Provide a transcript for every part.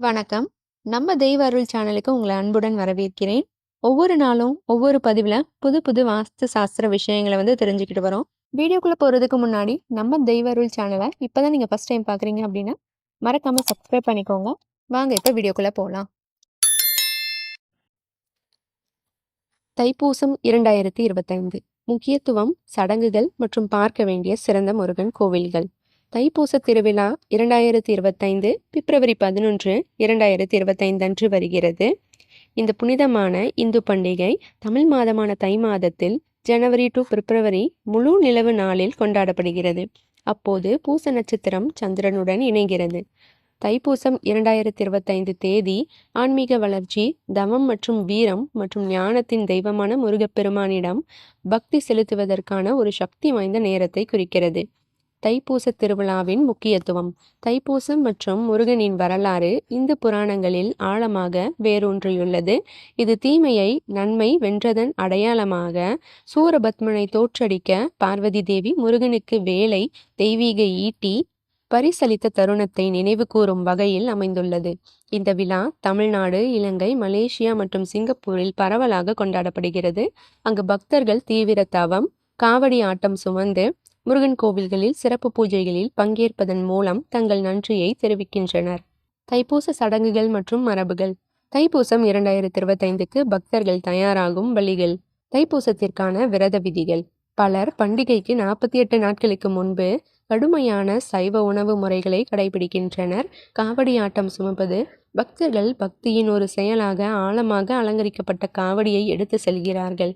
வணக்கம். நம்ம தெய்வ அருள் சேனலுக்கு உங்களை அன்புடன் வரவேற்கிறேன். ஒவ்வொரு நாளும் ஒவ்வொரு பதிவுல புது புது வாஸ்து சாஸ்திர விஷயங்களை தெரிஞ்சுக்கிட்டு வரோம். வீடியோக்குள்ள போறதுக்கு முன்னாடி நம்ம தெய்வ அருள் சேனலை இப்பதான் நீங்க ஃபர்ஸ்ட் டைம் பாக்குறீங்க அப்படின்னா மறக்காம சப்ஸ்கிரைப் பண்ணிக்கோங்க. வாங்க இப்ப வீடியோக்குள்ள போலாம். தைப்பூசம் 2025 முக்கியத்துவம், சடங்குகள் மற்றும் பார்க்க வேண்டிய சிறந்த முருகன் கோவில்கள். தைப்பூச திருவிழா 2025 பிப்ரவரி 11, 2025 அன்று வருகிறது. இந்த புனிதமான இந்து பண்டிகை தமிழ் மாதமான தை மாதத்தில் ஜனவரி டு பிப்ரவரி முழு நிலவு நாளில் கொண்டாடப்படுகிறது. அப்போது பூச நட்சத்திரம் சந்திரனுடன் இணைகிறது. தைப்பூசம் 2025 தேதி ஆன்மீக வளர்ச்சி, தவம் மற்றும் வீரம் மற்றும் ஞானத்தின் தெய்வமான முருகப்பெருமானிடம் பக்தி செலுத்துவதற்கான ஒரு சக்தி வாய்ந்த நேரத்தை குறிக்கிறது. தைப்பூச திருவிழாவின் முக்கியத்துவம். தைப்பூசம் மற்றும் முருகனின் வரலாறு இந்து புராணங்களில் ஆழமாக வேரூன்றியுள்ளது. இது தீமையை நன்மை வென்றதன் அடையாளமாக. சூரபத்மனை தோற்றடிக்க பார்வதி தேவி முருகனுக்கு வேலை, தெய்வீக ஈட்டி பரிசளித்த தருணத்தை நினைவு கூறும் வகையில் அமைந்துள்ளது. இந்த விழா தமிழ்நாடு, இலங்கை, மலேசியா மற்றும் சிங்கப்பூரில் பரவலாக கொண்டாடப்படுகிறது. அங்கு பக்தர்கள் தீவிர தவம், காவடி ஆட்டம் சுமந்து முருகன் கோவில்களில் சிறப்பு பூஜைகளில் பங்கேற்பதன் மூலம் தங்கள் நன்றியை தெரிவிக்கின்றனர். தைப்பூச சடங்குகள் மற்றும் மரபுகள். தைப்பூசம் 2025க்கு பக்தர்கள் தயாராகும் வழிகள். தைப்பூசத்திற்கான விரத விதிகள். பலர் பண்டிகைக்கு 48 நாட்களுக்கு முன்பு கடுமையான சைவ உணவு முறைகளை கடைபிடிக்கின்றனர். காவடி ஆட்டம் சுமப்பது. பக்தர்கள் பக்தியின் ஒரு செயலாக ஆழமாக அலங்கரிக்கப்பட்ட காவடியை எடுத்து செல்கிறார்கள்.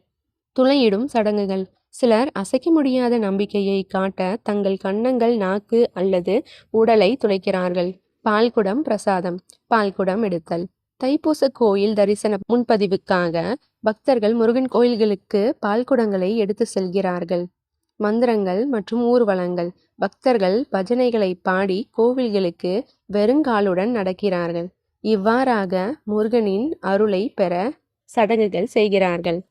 துளையிடும் சடங்குகள். சிலர் அசைக்க முடியாத நம்பிக்கையை காட்ட தங்கள் கன்னங்கள், நாக்கு அல்லது உடலை துளைக்கிறார்கள். பால்குடம் பிரசாதம். பால்குடம் எடுத்தல். தைப்பூச கோயில் தரிசன முன்பதிவுக்காக பக்தர்கள் முருகன் கோயில்களுக்கு பால்குடங்களை எடுத்து செல்கிறார்கள். மந்திரங்கள் மற்றும் ஊர்வலங்கள். பக்தர்கள் பஜனைகளை பாடி கோவில்களுக்கு வெறுங்காலுடன் நடக்கிறார்கள். இவ்வாறாக முருகனின் அருளை பெற சடங்குகள் செய்கிறார்கள்.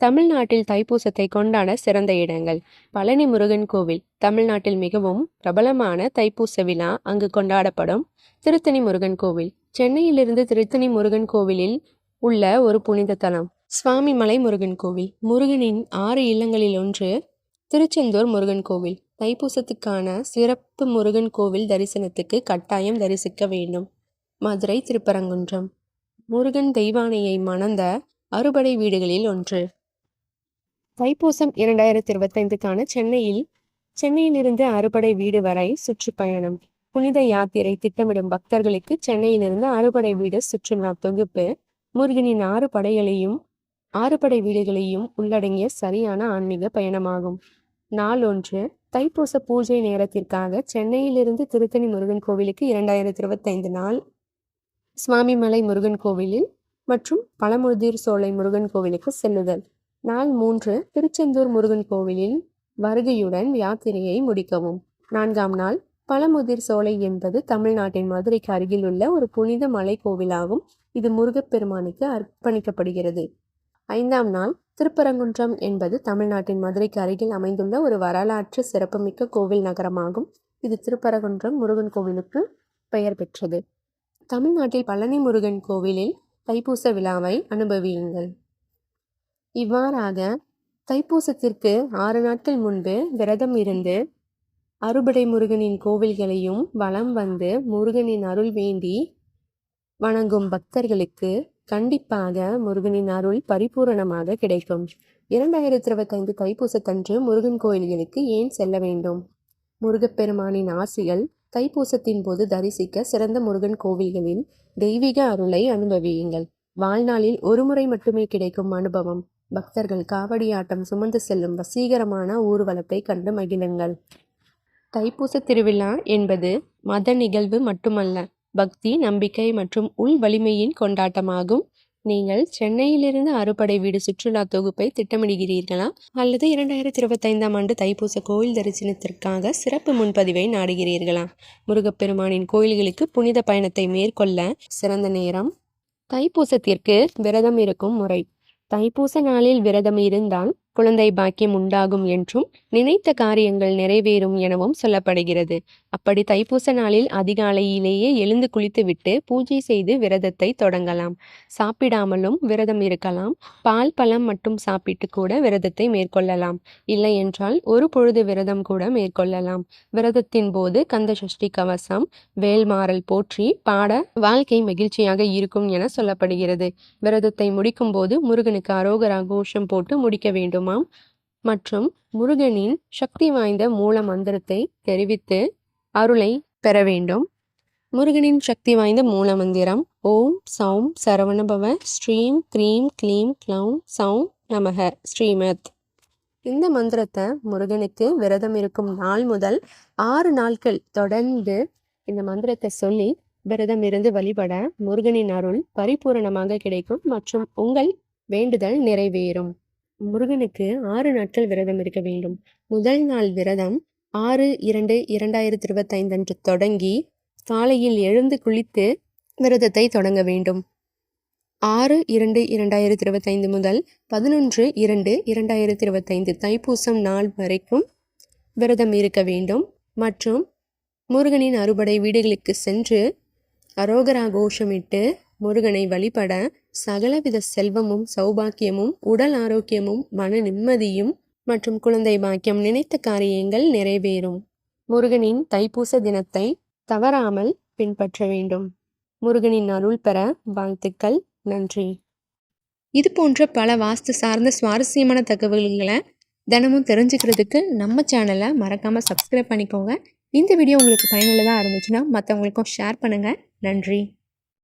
தமிழ்நாட்டில் தைப்பூசத்தை கொண்டாட சிறந்த இடங்கள். பழனி முருகன் கோவில் தமிழ்நாட்டில் மிகவும் பிரபலமான தைப்பூச விழா அங்கு கொண்டாடப்படும். திருத்தணி முருகன் கோவில் சென்னையிலிருந்து திருத்தணி முருகன் கோவிலில் உள்ள ஒரு புனித தலம். சுவாமிமலை முருகன் கோவில் முருகனின் 6 இல்லங்களில் ஒன்று. திருச்செந்தூர் முருகன் கோவில் தைப்பூசத்துக்கான சிறப்பு முருகன் கோவில் தரிசனத்துக்கு கட்டாயம் தரிசிக்க வேண்டும். மதுரை திருப்பரங்குன்றம் முருகன் தெய்வானையை மணந்த அறுபடை வீடுகளில் ஒன்று. தைப்பூசம் 2025க்கான சென்னையிலிருந்து அறுபடை வீடு வரை சுற்றுப்பயணம். புனித யாத்திரை திட்டமிடும் பக்தர்களுக்கு சென்னையிலிருந்து அறுபடை வீடு சுற்றுலா தொகுப்பு முருகனின் 6 படை வீடுகளையும் உள்ளடங்கிய சரியான ஆன்மீக பயணமாகும். நாள் 1 தைப்பூச பூஜை நேரத்திற்காக சென்னையிலிருந்து திருத்தணி முருகன் கோவிலுக்கு 2025 நாள் சுவாமிமலை முருகன் கோவிலில் மற்றும் பழமுதிர் சோலை முருகன் கோவிலுக்கு செல்லுதல். நாள் 3 திருச்செந்தூர் முருகன் கோவிலில் வருகையுடன் யாத்திரையை முடிக்கவும். 4ஆம் நாள் பழமுதிர் சோலை என்பது தமிழ்நாட்டின் மதுரைக்கு அருகில் உள்ள ஒரு புனித மலை கோவிலாகும். இது முருகப்பெருமானுக்கு அர்ப்பணிக்கப்படுகிறது. 5ஆம் நாள் திருப்பரங்குன்றம் என்பது தமிழ்நாட்டின் மதுரைக்கு அருகில் அமைந்துள்ள ஒரு வரலாற்று சிறப்புமிக்க கோவில் நகரமாகும். இது திருப்பரங்குன்றம் முருகன் கோவிலுக்கு பெயர் பெற்றது. தமிழ்நாட்டில் பழனி முருகன் கோவிலில் தைப்பூச விழாவை அனுபவியுங்கள். இவ்வாறாக தைப்பூசத்திற்கு 6 நாட்கள் முன்பு விரதம் இருந்து அறுபடை முருகனின் கோவில்களையும் வலம் வந்து முருகனின் அருள் வேண்டி வணங்கும் பக்தர்களுக்கு கண்டிப்பாக முருகனின் அருள் பரிபூரணமாக கிடைக்கும். 2025 தைப்பூசத்தன்று முருகன் கோயில்களுக்கு ஏன் செல்ல வேண்டும்? முருகப்பெருமானின் ஆசிகள் தைப்பூசத்தின் போது தரிசிக்க சிறந்த முருகன் கோவில்களில் தெய்வீக அருளை அனுபவியுங்கள். வாழ்நாளில் ஒரு முறை மட்டுமே கிடைக்கும் அனுபவம். பக்தர்கள் காவடி ஆட்டம் சுமந்து செல்லும் வசீகரமான ஊர்வலத்தை கண்டு மகிழுங்கள். தைப்பூச திருவிழா என்பது மத நிகழ்வு மட்டுமல்ல, பக்தி, நம்பிக்கை மற்றும் உள் வலிமையின் கொண்டாட்டமாகும். நீங்கள் சென்னையிலிருந்து அறுபடை வீடு சுற்றுலா தொகுப்பை திட்டமிடுகிறீர்களா அல்லது 2025ஆம் ஆண்டு தைப்பூச கோயில் தரிசனத்திற்காக சிறப்பு முன்பதிவை நாடுகிறீர்களா? முருகப்பெருமானின் கோயில்களுக்கு புனித பயணத்தை மேற்கொள்ள சிறந்த நேரம். தைப்பூசத்திற்கு விரதம் இருக்கும் முறை. தைப்பூச நாளில் விரதம் இருந்தால் குழந்தை பாக்கியம் உண்டாகும் என்றும் நினைத்த காரியங்கள் நிறைவேறும் எனவும் சொல்லப்படுகிறது. அப்படி தைப்பூச நாளில் அதிகாலையிலேயே எழுந்து குளித்துவிட்டு பூஜை செய்து விரதத்தை தொடங்கலாம். சாப்பிடாமலும் விரதம் இருக்கலாம். பால் பழம் மட்டும் சாப்பிட்டு கூட விரதத்தை மேற்கொள்ளலாம். இல்லை என்றால் ஒரு பொழுது விரதம் கூட மேற்கொள்ளலாம். விரதத்தின் போது கந்த சஷ்டி கவசம், வேல்மாறல் போற்றி பாட வாழ்க்கை மகிழ்ச்சியாக இருக்கும் என சொல்லப்படுகிறது. விரதத்தை முடிக்கும் போது முருகனுக்கு அரோகரா கோஷம் போட்டு முடிக்க வேண்டுமாம். மற்றும் முருகனின் சக்தி வாய்ந்த மூல மந்திரத்தை தெரிவித்து அருளை பெற வேண்டும். முருகனின் சக்தி வாய்ந்த மூல மந்திரம் ஓம் சௌம் சரவணபவ ஸ்ரீம் க்ரீம் க்ளீம் க்ளௌம் சௌம் நமக ஸ்ரீமத். இந்த மந்திரத்தை முருகனுக்கு விரதம் இருக்கும் நாள் முதல் 6 நாட்கள் தொடர்ந்து இந்த மந்திரத்தை சொல்லி விரதம் இருந்து வழிபட முருகனின் அருள் பரிபூரணமாக கிடைக்கும் மற்றும் உங்கள் வேண்டுதல் நிறைவேறும். முருகனுக்கு 6 நாட்கள் விரதம் இருக்க வேண்டும். முதல் நாள் விரதம் 6/2/2025 அன்று தொடங்கி காலையில் எழுந்து குளித்து விரதத்தை தொடங்க வேண்டும். 6/2/2025 முதல் 11/2/2025 தைப்பூசம் நாள் வரைக்கும் விரதம் இருக்க வேண்டும். மற்றும் முருகனின் அறுபடை வீடுகளுக்கு சென்று அரோகரா கோஷமிட்டு முருகனை வழிபட சகலவித செல்வமும் சௌபாக்கியமும் உடல் ஆரோக்கியமும் மன நிம்மதியும் மற்றும் குழந்தை பாக்கியம் நினைத்த காரியங்கள் நிறைவேறும். முருகனின் தைப்பூச தினத்தை தவறாமல் பின்பற்ற வேண்டும். முருகனின் அருள் பெற வாழ்த்துக்கள். நன்றி. இது போன்ற பல வாஸ்து சார்ந்த சுவாரஸ்யமான தகவல்களை தினமும் தெரிஞ்சுக்கிறதுக்கு நம்ம சேனலை மறக்காமல் சப்ஸ்கிரைப் பண்ணிக்கோங்க. இந்த வீடியோ உங்களுக்கு பயனுள்ளதாக இருந்துச்சுன்னா மற்றவங்களுக்கும் ஷேர் பண்ணுங்கள். நன்றி.